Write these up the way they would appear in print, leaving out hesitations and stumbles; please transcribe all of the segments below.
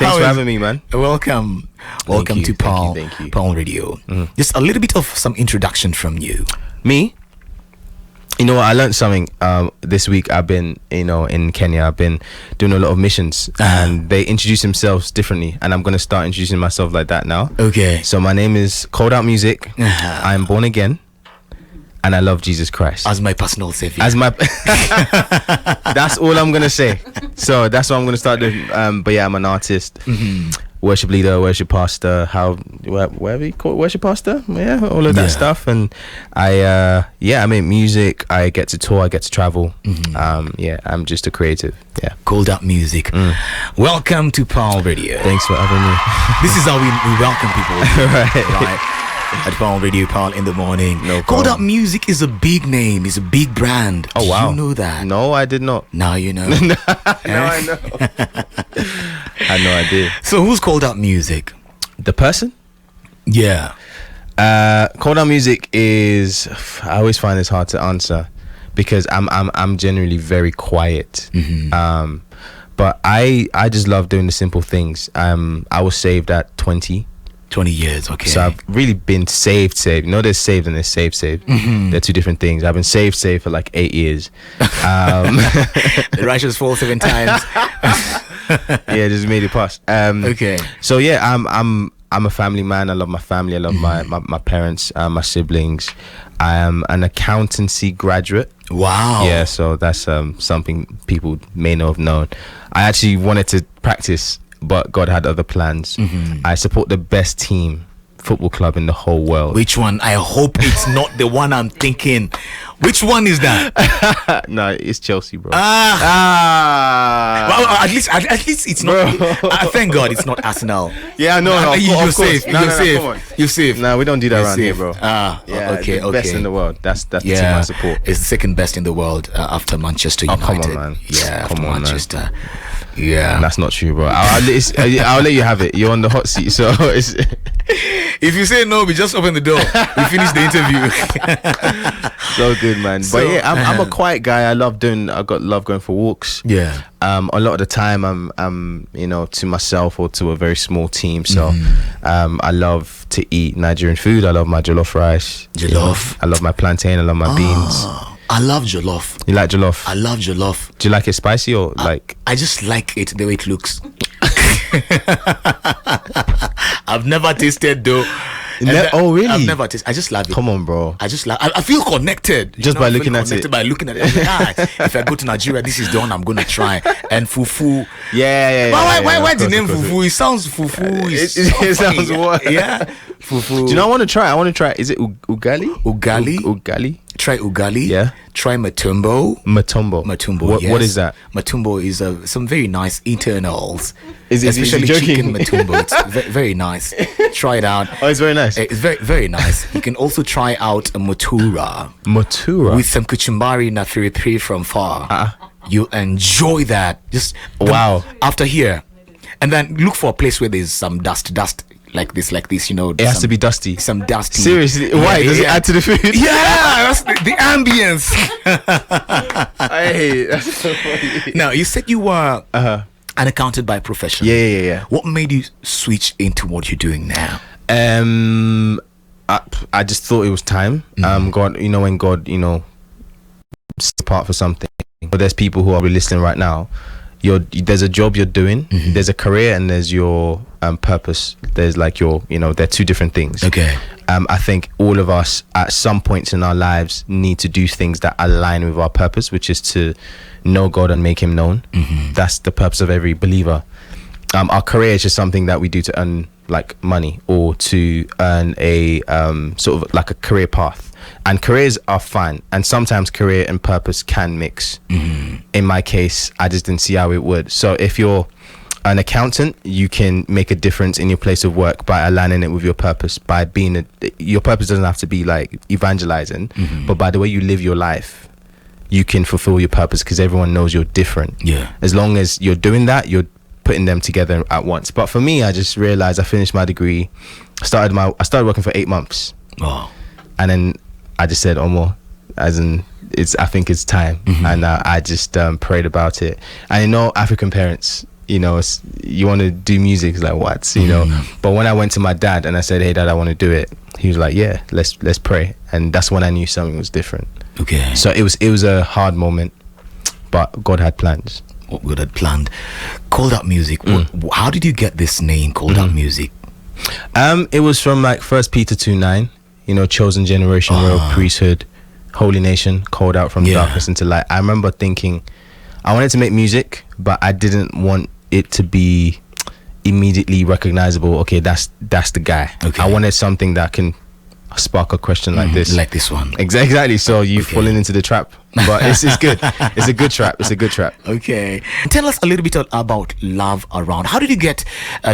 Thanks for having me, man. Welcome you, to Paul. thank you. Paul Radio. Just a little bit of some introduction from you. Me? You know what? I learned something this week. I've been, in Kenya. I've been doing a lot of missions, and they introduce themselves differently. And I'm gonna start introducing myself like that now. Okay. So my name is Cold Out Music. I'm born again, and I love Jesus Christ As my personal savior. as my. That's all I'm gonna say. So that's what I'm gonna start doing. But yeah, I'm an artist. Worship leader, worship pastor, whatever you call it, worship pastor, all of that stuff. And I make music. I get to tour, I get to travel. I'm just a creative. Yeah. Cold Up Music. Welcome to Paul Radio. Thanks for having me. This is how we welcome people. Right. At Paul Radio, Paul in the morning. No Cold problem. Up Music is a big name. It's a big brand. Oh wow. You know that? No, I did not. Now you know. No, I know. I had no idea. So who's Cold Up Music? The person? Yeah. Cold Out Music is. I always find this hard to answer because I'm generally very quiet. But I just love doing the simple things. I was saved at 20 years, okay. So I've really been saved. There's saved and there's saved. They're two different things. I've been saved for like 8 years. The righteous fall 7 times. Yeah, just made it past. Okay. So yeah, I'm a family man. I love my family. I love my parents, my siblings. I am an accountancy graduate. Wow. Yeah, so that's something people may not have known. I actually wanted to practice, but God had other plans. I support the best football club in the whole world. Which one? I hope it's not the one I'm thinking. Which one is that? No, it's Chelsea, bro. Well, at least it's not. Thank God it's not Arsenal. Yeah, no, you're safe. No, You're no, safe. come on. You're safe. No, we don't do that You're around safe. here, bro. Yeah, okay, the best in the world. That's the team I support. It's the second best in the world after Manchester United. Come on, man. Yeah, Come after on, Manchester. man. Yeah. That's not true, bro. I'll let you have it. You're on the hot seat, so it's. If you say no, we just open the door. We finish the interview. So good, man. So, but yeah, I'm a quiet guy. I love going for walks. Yeah. A lot of the time I'm to myself or to a very small team. So I love to eat Nigerian food. I love my jollof rice. Jollof. I love my plantain. I love my beans. I love jollof. You like jollof? I love jollof. Do you like it spicy or like? I just like it the way it looks. I've never tasted though. Oh really? I've never tasted. I just love it. Come on, bro. I just like. I feel connected Just by looking at it. By looking at it. I'm like, if I go to Nigeria, this is the one I'm gonna try. And fufu. Yeah. Why the Of name course. fufu? It sounds fufu. It sounds what? Yeah. Fufu. Do you know what I want to try? Is it ugali? Ugali? Ugali. Try ugali. Yeah. Try matumbo. Matumbo. Yes. What is that? Matumbo is some very nice internals. Is especially joking? chicken matumbo. It's very nice. Try it out. Oh, it's very nice. It's very, very nice. You can also try out a motura with some kuchumbari na firipiri from far. You enjoy that. Just Wow. After here, and then look for a place where there's some dust like this. It has to be dusty. Some dusty. Seriously, why? Does it add to the food? Yeah, that's the ambience. Hey, that's so funny. Now, you said you were an accountant by profession. Yeah. What made you switch into what you're doing now? I just thought it was time. God, when God, set apart for something. But there's people who are listening right now. There's a job you're doing. There's a career, and there's your purpose. There's like they're two different things. Okay. I think all of us at some points in our lives need to do things that align with our purpose, which is to know God and make Him known. That's the purpose of every believer. Our career is just something that we do to earn like money or to earn a sort of like a career path. And careers are fine, and sometimes career and purpose can mix. In my case, I just didn't see how it would. So if you're an accountant, you can make a difference in your place of work by aligning it with your purpose. By being your purpose doesn't have to be like evangelizing, but by the way you live your life, you can fulfill your purpose because everyone knows you're different. Yeah. As long as you're doing that, you're putting them together at once. But for me, I just realized I finished my degree. I started working for 8 months. Wow. And then I just said, Omo, as in, I think it's time. And I just prayed about it. And African parents, you know, you want to do music. It's like, what? You know. But when I went to my dad and I said, hey, Dad, I want to do it, he was like, yeah, let's pray. And that's when I knew something was different. Okay. So it was a hard moment, but God had plans. What God had planned. Called Out Music. How did you get this name, Called Out Music? It was from like 1 Peter 2:9, you know, chosen generation, royal priesthood, holy nation, called out from darkness into light. I remember thinking I wanted to make music, but I didn't want it to be immediately recognizable. Okay, that's the guy. Okay. I wanted something that can spark a question like this. Like this one. Exactly. So you've fallen into the trap. But it's good. It's a good trap. It's a good trap. Okay. Tell us a little bit about Love Around. How did you get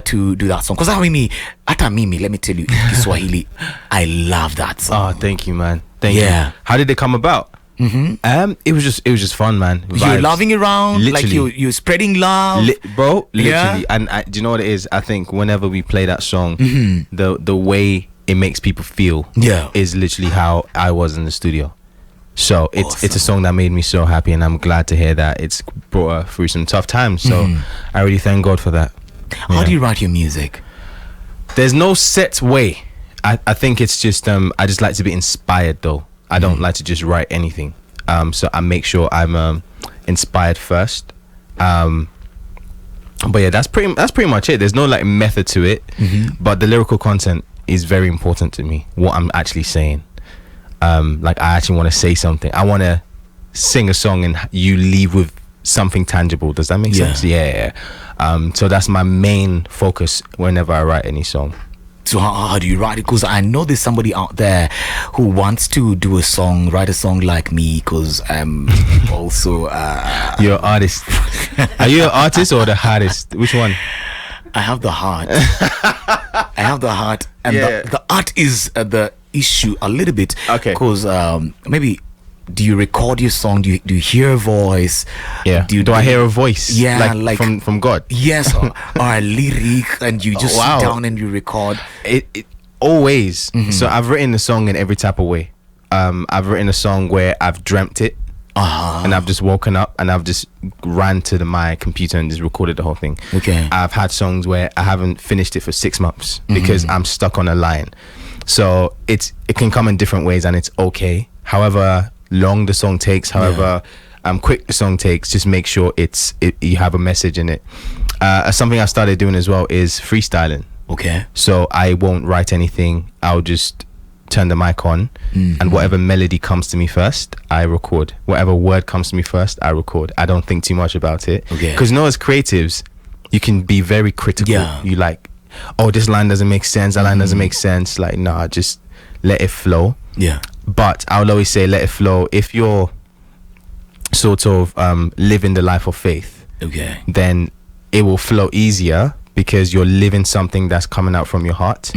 to do that song? Because let me tell you, in Kiswahili, I love that song. Oh, thank you, man. Thank you. How did it come about? It was just fun, man. Vibes. You're loving around, literally. Like you're spreading love, bro. Literally, and do you know what it is? I think whenever we play that song, the way it makes people feel, is literally how I was in the studio. So it's a song that made me so happy, and I'm glad to hear that it's brought her through some tough times. So I really thank God for that. How do you write your music? There's no set way. I think it's just I just like to be inspired though. I don't like to just write anything. So I make sure I'm inspired first. But yeah, that's pretty much it. There's no like method to it. But the lyrical content is very important to me. What I'm actually saying. Like I actually want to say something. I want to sing a song and you leave with something tangible. Does that make sense? Yeah. So that's my main focus whenever I write any song. So how do you write it? Because I know there's somebody out there who wants to do a song, write a song like me, because I'm also you're an artist. Are you an artist or the artist? Which one? I have the heart. I have the heart, and the art is the issue a little bit. Okay. Because maybe, do you record your song? Do you hear a voice? Yeah. Do I hear a voice? Yeah, like from God. Yes, or a lyric, and you just sit down and you record. It always. So I've written a song in every type of way. I've written a song where I've dreamt it. And I've just woken up and I've just ran to my computer and just recorded the whole thing. Okay. I've had songs where I haven't finished it for 6 months because I'm stuck on a line. So it can come in different ways, and it's okay. However long the song takes, however quick the song takes, just make sure you have a message in it. Something I started doing as well is freestyling. Okay. So I won't write anything. I'll just turn the mic on, and whatever melody comes to me first, I record. Whatever word comes to me first, I record. I don't think too much about it. Okay. Because as creatives, you can be very critical. Yeah. You like, oh, this line doesn't make sense, that line doesn't make sense. Like, nah, just let it flow. Yeah. But I would always say let it flow. If you're sort of living the life of faith, then it will flow easier, because you're living something that's coming out from your heart.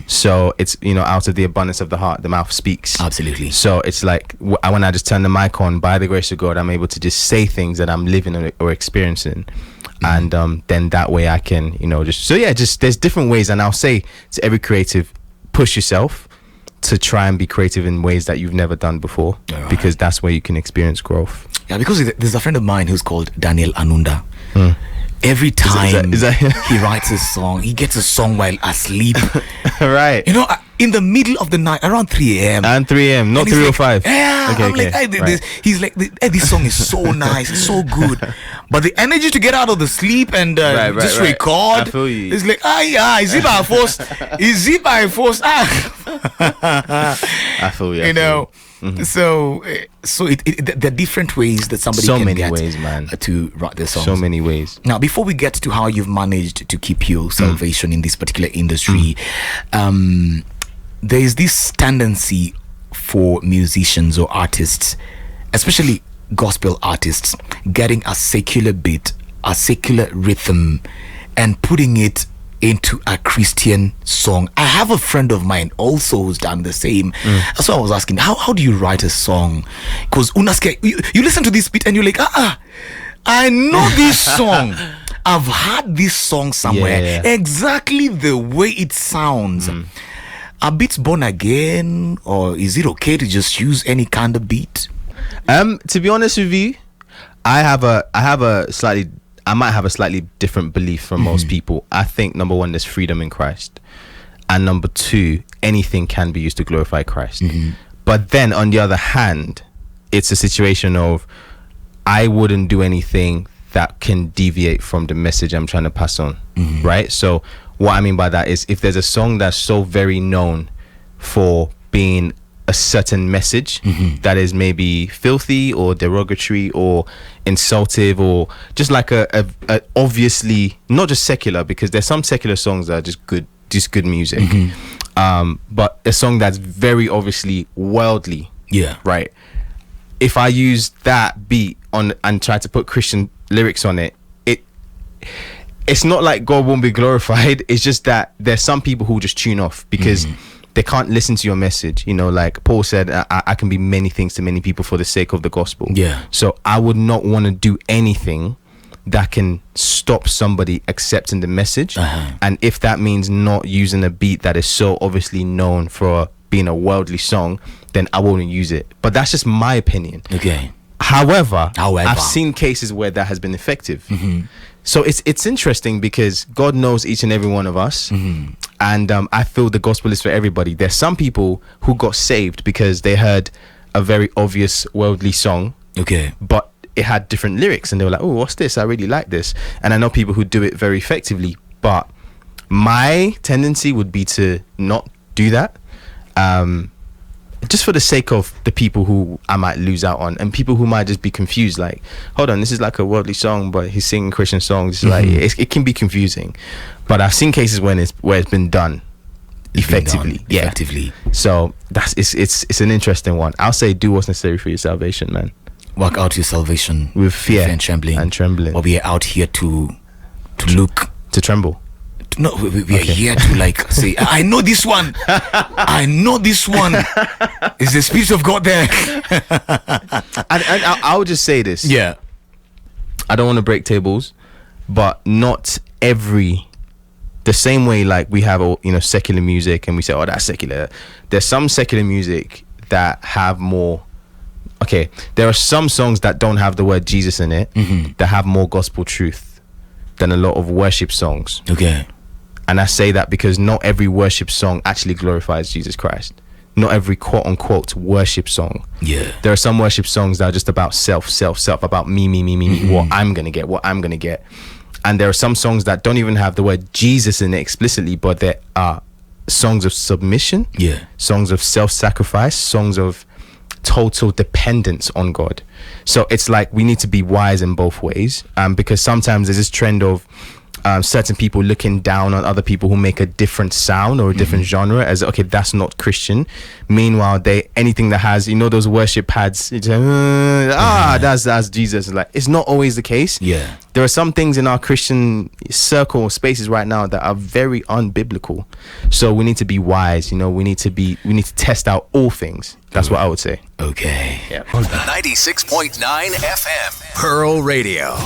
So it's, out of the abundance of the heart, the mouth speaks. Absolutely. So it's like when I just turn the mic on, by the grace of God, I'm able to just say things that I'm living or experiencing. And then that way I can, there's different ways. And I'll say to every creative, push yourself to try and be creative in ways that you've never done before, because that's where you can experience growth. Yeah, because there's a friend of mine who's called Daniel Anunda. Every time is that he writes a song, he gets a song while asleep. Right. In the middle of the night, around 3 a.m. And 3 a.m., not 3:05. Yeah, okay, I'm like, he's like, this song is so nice, it's so good. But the energy to get out of the sleep and record, I feel you. It's like, is it by force? Is it by force? I feel you. So there are different ways that somebody can get ways, man, to write their songs. So many ways. Now, before we get to how you've managed to keep your salvation in this particular industry, there is this tendency for musicians or artists, especially gospel artists, getting a secular beat, a secular rhythm, and putting it into a Christian song. I have a friend of mine also who's done the same. That's why I was asking, how do you write a song? Because you listen to this beat and you're like, I know this song. I've heard this song somewhere. Exactly the way it sounds. Are beats born again, or is it okay to just use any kind of beat? To be honest with you, I have a slightly, I might have a slightly different belief from most people. I think number one, there's freedom in Christ, and number two, anything can be used to glorify Christ. But then on the other hand, it's a situation of I wouldn't do anything that can deviate from the message I'm trying to pass on, right? So what I mean by that is if there's a song that's so very known for being a certain message that is maybe filthy or derogatory or insultive, or just like a obviously not just secular, because there's some secular songs that are just good music, but a song that's very obviously worldly, right? If I use that beat on and try to put Christian lyrics on it, it's not like God won't be glorified. It's just that there's some people who just tune off because they can't listen to your message. You know, like Paul said, I can be many things to many people for the sake of the gospel. So I would not want to do anything that can stop somebody accepting the message. And if that means not using a beat that is so obviously known for being a worldly song, then I won't use it. But that's just my opinion. However, I've seen cases where that has been effective. So it's interesting because God knows each and every one of us, and I feel the gospel is for everybody. There's some people who got saved because they heard a very obvious worldly song, but it had different lyrics, and they were like, "Oh, what's this? I really like this." And I know people who do it very effectively, but my tendency would be to not do that, just for the sake of the people who I might lose out on, and people who might just be confused, like, hold on, this is like a worldly song but he's singing Christian songs. Like it can be confusing, but I've seen cases where it's been done effectively. So it's an interesting one. I'll say do what's necessary for your salvation, man. Work out your salvation with fear and trembling. Or we are out here to tremble. No, we are here to like say, I know this one. I know this one. Is the Spirit of God there? and I would just say this. I don't want to break tables, but not every, the same way like we have, secular music and we say, oh, that's secular. There's some secular music that have more. Okay, there are some songs that don't have the word Jesus in it, that have more gospel truth than a lot of worship songs. And I say that because not every worship song actually glorifies Jesus Christ. Not every quote unquote worship song. There are some worship songs that are just about self, about me, what I'm gonna get. And there are some songs that don't even have the word Jesus in it explicitly, but there are songs of submission, songs of self-sacrifice, songs of total dependence on God. So it's like we need to be wise in both ways, because sometimes there's this trend of certain people looking down on other people who make a different sound or a different genre as, okay, that's not Christian. Meanwhile, anything that has, those worship pads, it's that's Jesus. Like, it's not always the case. There are some things in our Christian circle spaces right now that are very unbiblical. So we need to be wise. We need to test out all things. That's what I would say. 96.9 FM Pearl Radio.